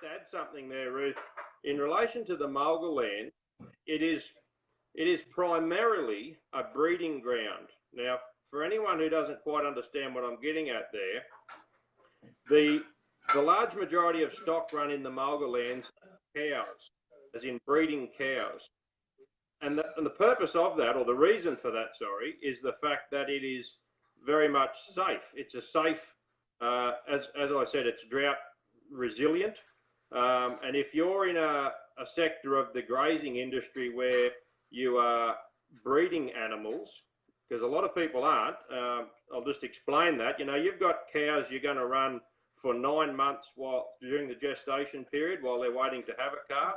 add something there, Ruth. In relation to the Mulga Land, it is primarily a breeding ground. Now, for anyone who doesn't quite understand what I'm getting at there, the large majority of stock run in the Mulga Lands are cows, as in breeding cows. And the purpose of that, or the reason for that, sorry, is the fact that it is very much safe. It's a safe, as I said, it's drought resilient. And if you're in a sector of the grazing industry where you are breeding animals, because a lot of people aren't, I'll just explain that. You know, you've got cows you're going to run for 9 months while during the gestation period while they're waiting to have a calf.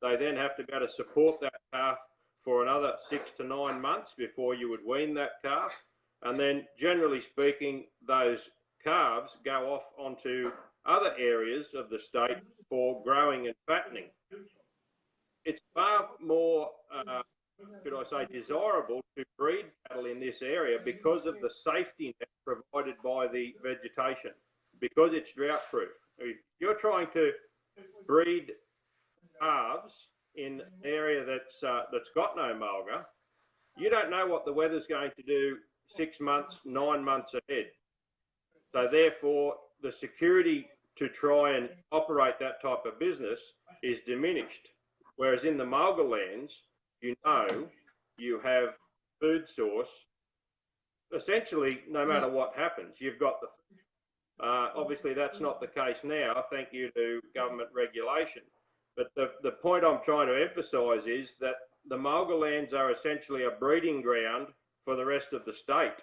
They then have to be able to support that calf for another 6 to 9 months before you would wean that calf. And then generally speaking, those calves go off onto other areas of the state for growing and fattening. It's far more, could I say, desirable to breed cattle in this area because of the safety net provided by the vegetation, because it's drought proof. If you're trying to breed calves in an area that's got no mulga, you don't know what the weather's going to do 6 months, 9 months ahead. So therefore, the security to try and operate that type of business is diminished. Whereas in the Mulga Lands, you know you have food source. Essentially, no matter what happens, you've got the food. Obviously, that's not the case now, thank you to government regulation. But the point I'm trying to emphasise is that the Mulga Lands are essentially a breeding ground for the rest of the state.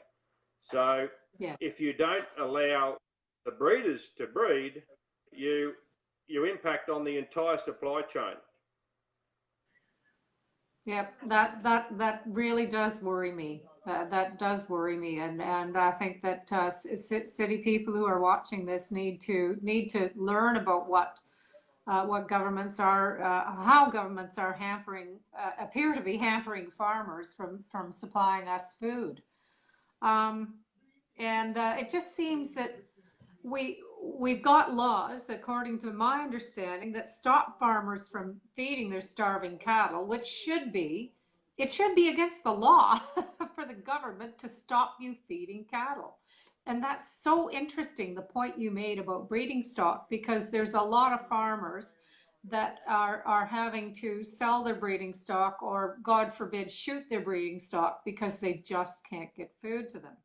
So if you don't allow the breeders to breed, you impact on the entire supply chain. Yep, that really does worry me. That does worry me, and I think that city people who are watching this need to learn about what governments are, how governments are appear to be hampering farmers from supplying us food. It just seems that we've got laws, according to my understanding, that stop farmers from feeding their starving cattle, which should be against the law for the government to stop you feeding cattle. And that's so interesting, the point you made about breeding stock, because there's a lot of farmers that are having to sell their breeding stock or, God forbid, shoot their breeding stock because they just can't get food to them.